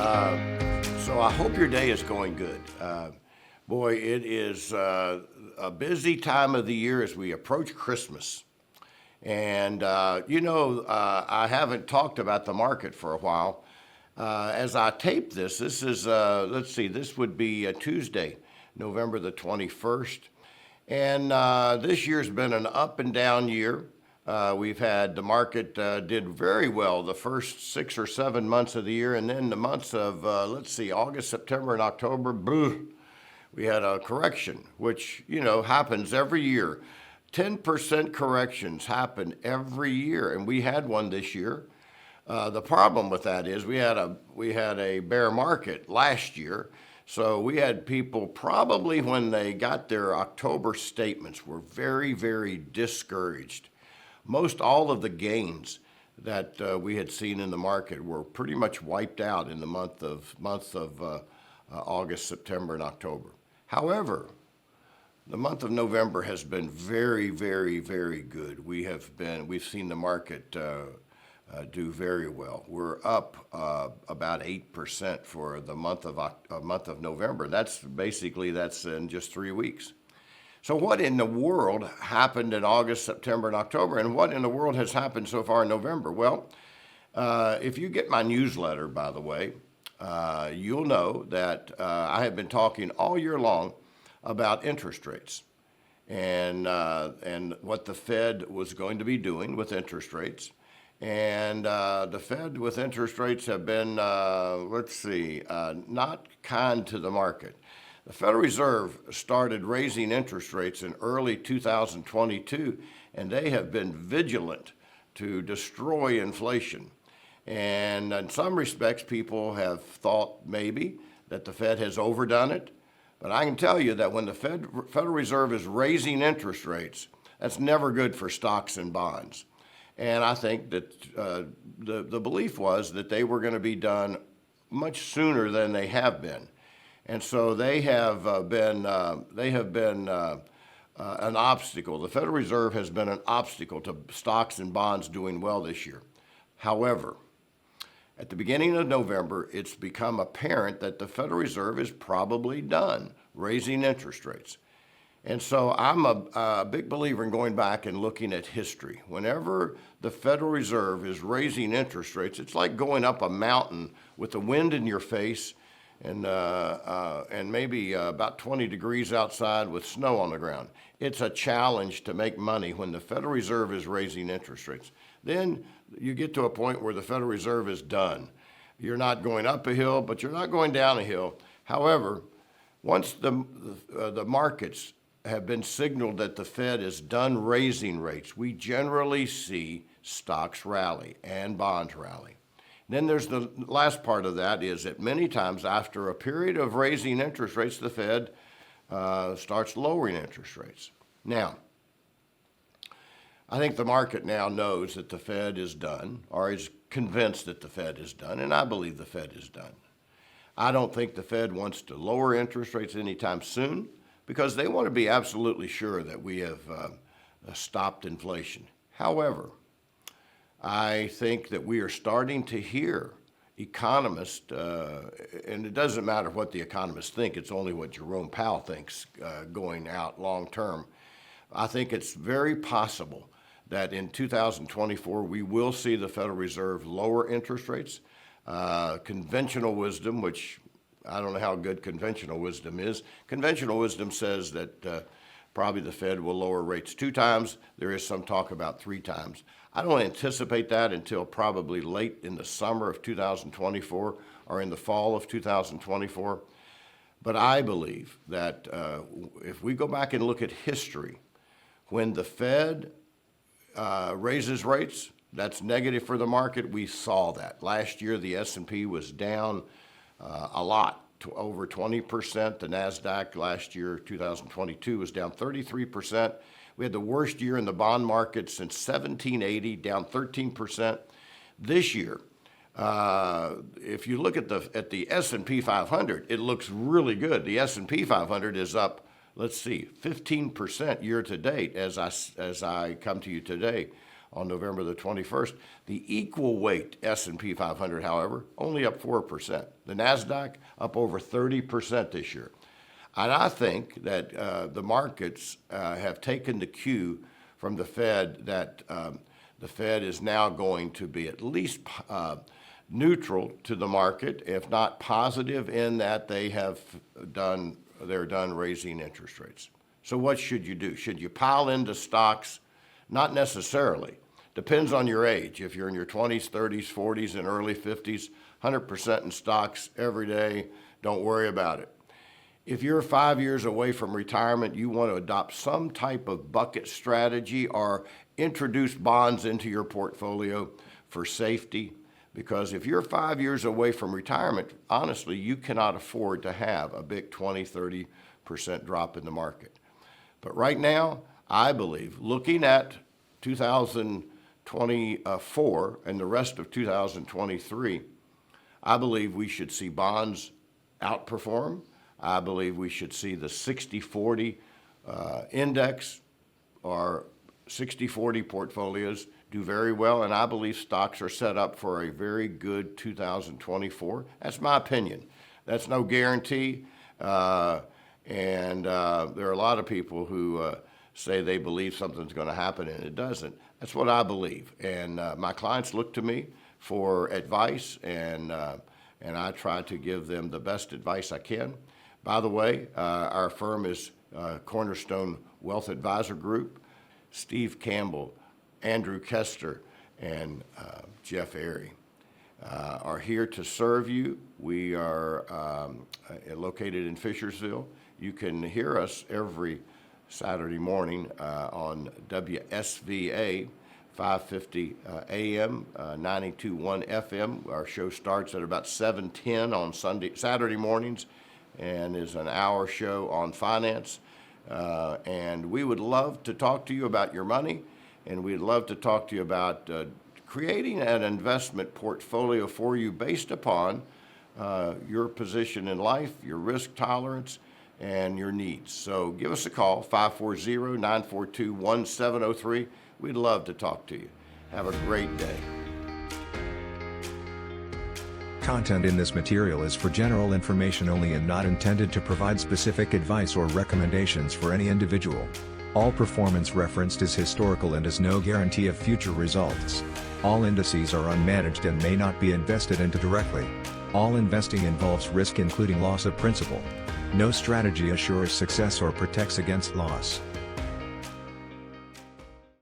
So I hope your day is going good. Boy, it is a busy time of the year as we approach Christmas. And, I haven't talked about the market for a while. As I tape this, this is, let's see, this would be a Tuesday, November the 21st. And this year's been an up and down year. We've had the market did very well the first 6 or 7 months of the year, and then the months of, August, September, and October, we had a correction, which, happens every year. 10% corrections happen every year, and we had one this year. The problem with that is we had a bear market last year, so we had people probably when they got their October statements were very, very discouraged. Most all of the gains that we had seen in the market were pretty much wiped out in the month of August, September, and October. However, the month of November has been very, very, very good. We've seen the market do very well. We're up about 8% for the month of November. That's in just 3 weeks. So what in the world happened in August, September, and October, and what in the world has happened so far in November? Well, if you get my newsletter, by the way, you'll know that I have been talking all year long about interest rates and what the Fed was going to be doing with interest rates. And the Fed with interest rates have been, not kind to the market. The Federal Reserve started raising interest rates in early 2022, and they have been vigilant to destroy inflation. And in some respects, people have thought maybe that the Fed has overdone it. But I can tell you that when the Federal Reserve is raising interest rates, that's never good for stocks and bonds. And I think that the belief was that they were going to be done much sooner than they have been. And so they have been an obstacle. The Federal Reserve has been an obstacle to stocks and bonds doing well this year. However, at the beginning of November, it's become apparent that the Federal Reserve is probably done raising interest rates. And so I'm a big believer in going back and looking at history. Whenever the Federal Reserve is raising interest rates, it's like going up a mountain with the wind in your face and maybe about 20 degrees outside with snow on the ground. It's a challenge to make money when the Federal Reserve is raising interest rates. Then you get to a point where the Federal Reserve is done. You're not going up a hill, but you're not going down a hill. However, once the markets have been signaled that the Fed is done raising rates, we generally see stocks rally and bonds rally. Then there's the last part of that is that many times after a period of raising interest rates, the Fed starts lowering interest rates. Now, I think the market now knows that the Fed is done or is convinced that the Fed is done, and I believe the Fed is done. I don't think the Fed wants to lower interest rates anytime soon because they want to be absolutely sure that we have stopped inflation. However, I think that we are starting to hear economists, and it doesn't matter what the economists think, it's only what Jerome Powell thinks going out long term. I think it's very possible that in 2024 we will see the Federal Reserve lower interest rates. Conventional wisdom, which I don't know how good conventional wisdom is, conventional wisdom says that probably the Fed will lower rates 2 times. There is some talk about 3 times. I don't anticipate that until probably late in the summer of 2024 or in the fall of 2024. But I believe that if we go back and look at history, when the Fed raises rates, that's negative for the market. We saw that. Last year, the S&P was down a lot, to over 20%. The NASDAQ last year, 2022, was down 33%. We had the worst year in the bond market since 1780, down 13%. This year, if you look at the S&P 500, it looks really good. The S&P 500 is up, 15% year to date as I come to you today. on November the 21st. The equal weight S&P 500, however, only up 4%. The NASDAQ up over 30% this year. And I think that the markets have taken the cue from the Fed that the Fed is now going to be at least neutral to the market, if not positive, in that they're done raising interest rates. So what should you do? Should you pile into stocks? Not necessarily. Depends on your age. If you're in your 20s, 30s, 40s, and early 50s, 100% in stocks every day, don't worry about it. If you're 5 years away from retirement, you want to adopt some type of bucket strategy or introduce bonds into your portfolio for safety. Because if you're 5 years away from retirement, honestly, you cannot afford to have a big 20, 30% drop in the market. But right now, I believe, looking at 2024 and the rest of 2023, I believe we should see bonds outperform. I believe we should see the 60-40 index or 60-40 portfolios do very well, and I believe stocks are set up for a very good 2024. That's my opinion. That's no guarantee, and there are a lot of people who say they believe something's going to happen and it doesn't. That's what I believe, and my clients look to me for advice, and I try to give them the best advice I can. By the way, our firm is Cornerstone Wealth Advisor Group. Steve Campbell, Andrew Kester, and Jeff Airy are here to serve you. We are located in Fishersville. You can hear us every Saturday morning on WSVA 550 AM, 92.1 FM. Our show starts at about 7:10 on Saturday mornings, and is an hour show on finance. And we would love to talk to you about your money, and we'd love to talk to you about creating an investment portfolio for you based upon your position in life, your risk tolerance, and your needs. So give us a call, 540-942-1703. We'd love to talk to you. Have a great day. Content in this material is for general information only and not intended to provide specific advice or recommendations for any individual. All performance referenced is historical and is no guarantee of future results. All indices are unmanaged and may not be invested into directly. All investing involves risk, including loss of principal. No strategy assures success or protects against loss.